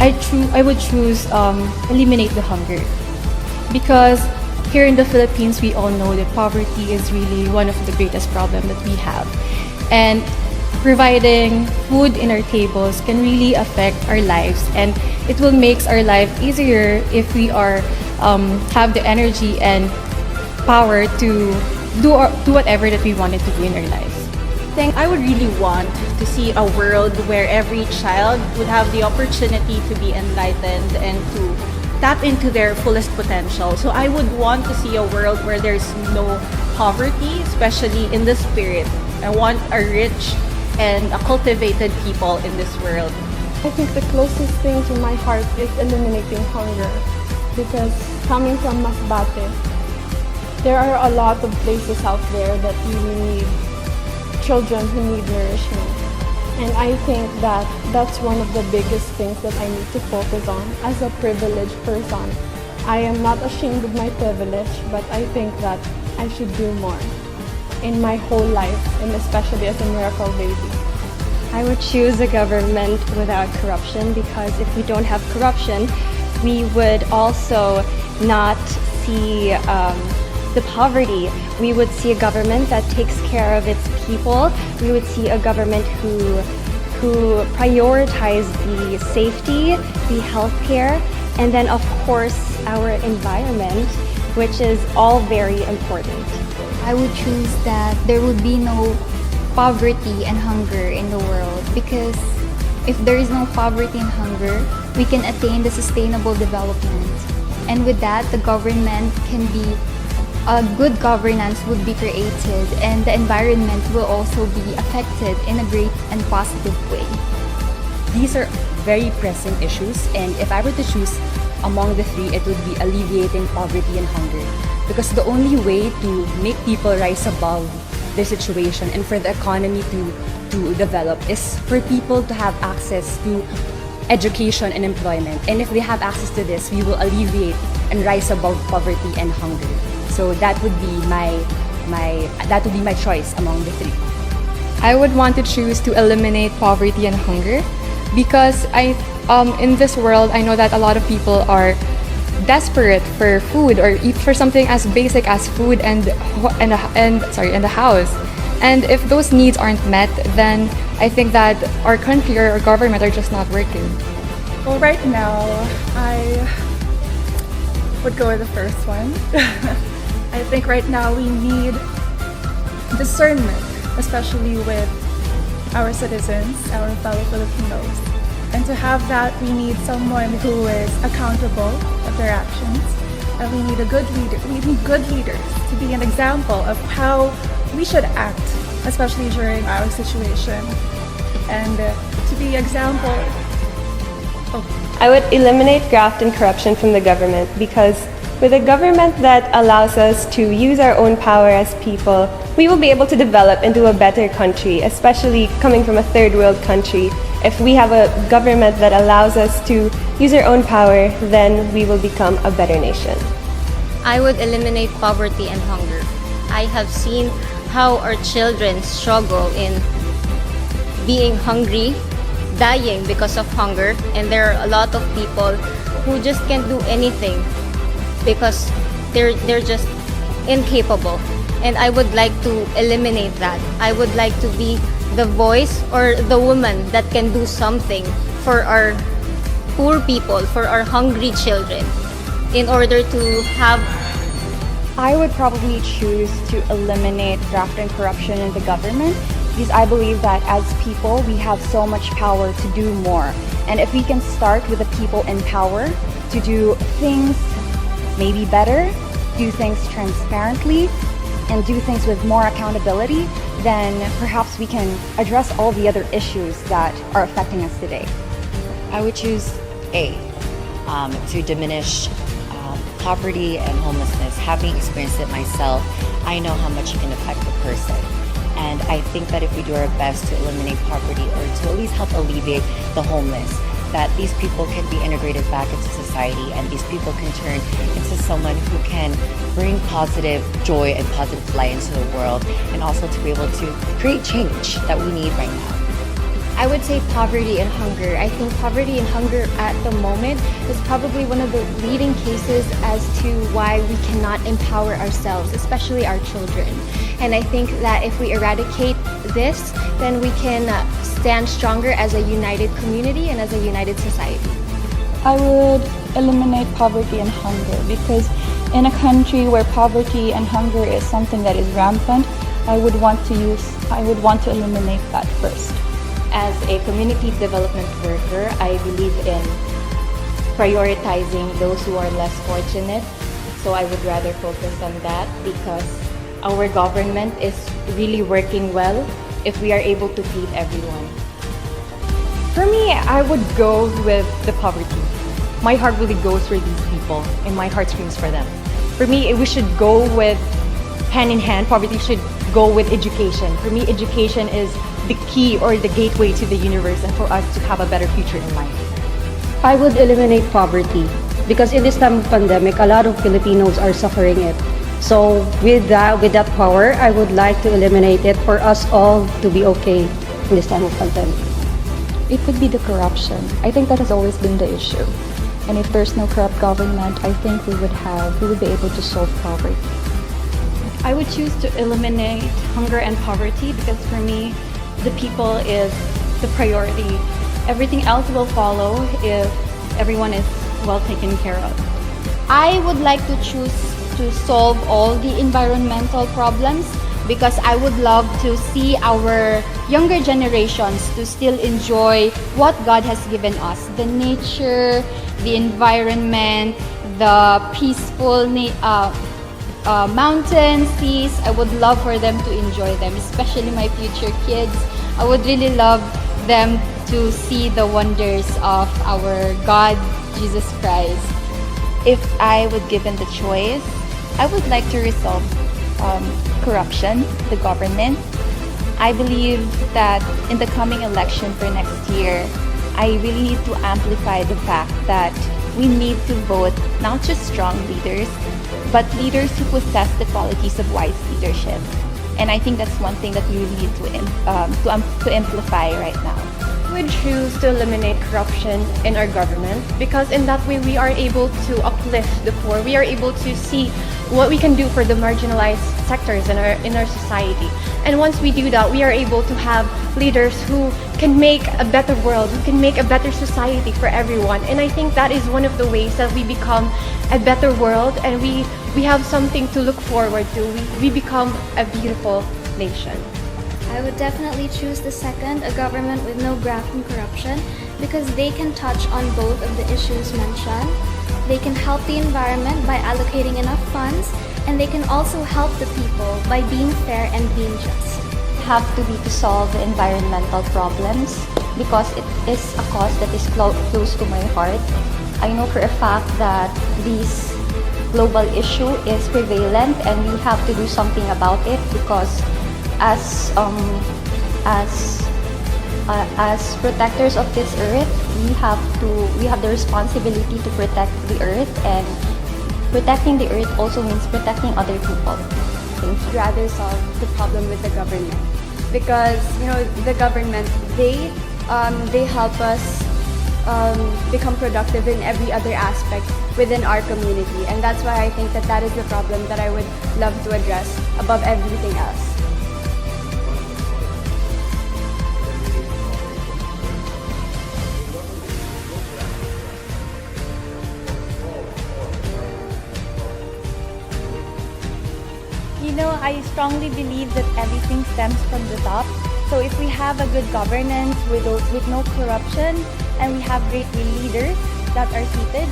I would choose eliminate the hunger, because here in the Philippines we all know that poverty is really one of the greatest problems that we have, and providing food in our tables can really affect our lives, and it will make our life easier if we are have the energy and power to do whatever that we wanted to do in our lives. I would really want to see a world where every child would have the opportunity to be enlightened and to tap into their fullest potential. So I would want to see a world where there's no poverty, especially in the spirit. I want a rich and a cultivated people in this world. I think the closest thing to my heart is eliminating hunger, because coming from Masbate, there are a lot of places out there that really need children who need nourishment. And I think that that's one of the biggest things that I need to focus on as a privileged person. I am not ashamed of my privilege, but I think that I should do more in my whole life, and especially as a miracle baby. I would choose a government without corruption, because if we don't have corruption, we would also not see the poverty. We would see a government that takes care of its people. We would see a government who prioritize the safety, the healthcare, and then of course our environment, which is all very important. I would choose that there would be no poverty and hunger in the world, because if there is no poverty and hunger, we can attain the sustainable development. And with that, the government can be a good governance would be created, and the environment will also be affected in a great and positive way. These are very pressing issues, and if I were to choose among the three, it would be alleviating poverty and hunger, because the only way to make people rise above their situation and for the economy to develop is for people to have access to education and employment. And if they have access to this, we will alleviate and rise above poverty and hunger. So that would be my choice among the three. I would want to choose to eliminate poverty and hunger, because in this world I know that a lot of people are desperate for food, or for something as basic as food and the house. And if those needs aren't met, then I think that our country or our government are just not working. Well, right now I would go with the first one. I think right now we need discernment, especially with our citizens, our fellow Filipinos. And to have that, we need someone who is accountable of their actions. And we need a good leader. We need good leaders to be an example of how we should act, especially during our situation. And to be example. I would eliminate graft and corruption from the government, because with a government that allows us to use our own power as people, we will be able to develop into a better country, especially coming from a third world country. If we have a government that allows us to use our own power, then we will become a better nation. I would eliminate poverty and hunger. I have seen how our children struggle in being hungry, dying because of hunger, and there are a lot of people who just can't do anything because they're just incapable. And I would like to eliminate that. I would like to be the voice or the woman that can do something for our poor people, for our hungry children, in order to have. I would probably choose to eliminate graft and corruption in the government, because I believe that as people we have so much power to do more. And if we can start with the people in power to do things maybe better, do things transparently, and do things with more accountability, then perhaps we can address all the other issues that are affecting us today. I would choose A, to diminish poverty and homelessness. Having experienced it myself, I know how much it can affect a person. And I think that if we do our best to eliminate poverty, or to at least help alleviate the homeless, that these people can be integrated back into society, and these people can turn into someone who can bring positive joy and positive light into the world, and also to be able to create change that we need right now. I would say poverty and hunger. I think poverty and hunger at the moment is probably one of the leading cases as to why we cannot empower ourselves, especially our children. And I think that if we eradicate this, then we can stand stronger as a united community and as a united society. I would eliminate poverty and hunger because in a country where poverty and hunger is something that is rampant, I would want to eliminate that first. As a community development worker, I believe in prioritizing those who are less fortunate. So I would rather focus on that because our government is really working well if we are able to feed everyone. For me, I would go with the poverty. My heart really goes for these people and my heart screams for them. For me, we should go with hand in hand. Poverty should go with education. For me, education is the key or the gateway to the universe and for us to have a better future in life. I would eliminate poverty because in this time of pandemic, a lot of Filipinos are suffering it. So with that power, I would like to eliminate it for us all to be okay in this time of pandemic. It could be the corruption. I think that has always been the issue. And if there's no corrupt government, I think we would be able to solve poverty. I would choose to eliminate hunger and poverty because for me, the people is the priority. Everything else will follow if everyone is well taken care of. I would like to choose to solve all the environmental problems because I would love to see our younger generations to still enjoy what God has given us. The nature, the environment, the peaceful mountains, seas. I would love for them to enjoy them, especially my future kids. I would really love them to see the wonders of our God, Jesus Christ. If I would given the choice, I would like to resolve corruption, the government. I believe that in the coming election for next year, I really need to amplify the fact that we need to vote not just strong leaders, but leaders who possess the qualities of wise leadership. And I think that's one thing that we really need to amplify right now. We would choose to eliminate corruption in our government because in that way we are able to uplift the poor. We are able to see what we can do for the marginalized sectors in our society. And once we do that, we are able to have leaders who can make a better world, who can make a better society for everyone. And I think that is one of the ways that we become a better world and we have something to look forward to. We become a beautiful nation. I would definitely choose the second, a government with no graft and corruption, because they can touch on both of the issues mentioned. They can help the environment by allocating enough funds, and they can also help the people by being fair and being just. Have to be to solve the environmental problems because it is a cause that is close to my heart. I know for a fact that this global issue is prevalent and we have to do something about it because as protectors of this earth, we have the responsibility to protect the earth, and protecting the earth also means protecting other people. I'd rather solve the problem with the government because the government they help us become productive in every other aspect within our community, and that's why I think that is the problem that I would love to address above everything else. I strongly believe that everything stems from the top. So if we have a good governance with no corruption and we have great leaders that are seated,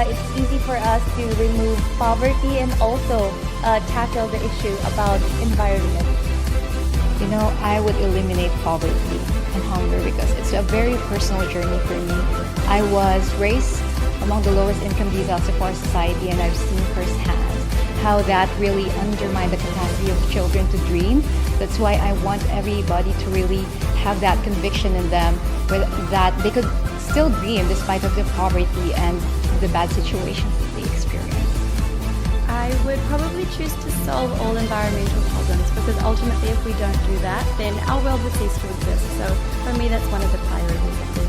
it's easy for us to remove poverty and also tackle the issue about environment. I would eliminate poverty and hunger because it's a very personal journey for me. I was raised among the lowest income deciles of our society, and I've seen firsthand how that really undermined the capacity of children to dream. That's why I want everybody to really have that conviction in them that they could still dream despite of the poverty and the bad situations that they experience. I would probably choose to solve all environmental problems because ultimately if we don't do that, then our world would cease to exist. So for me, that's one of the priorities.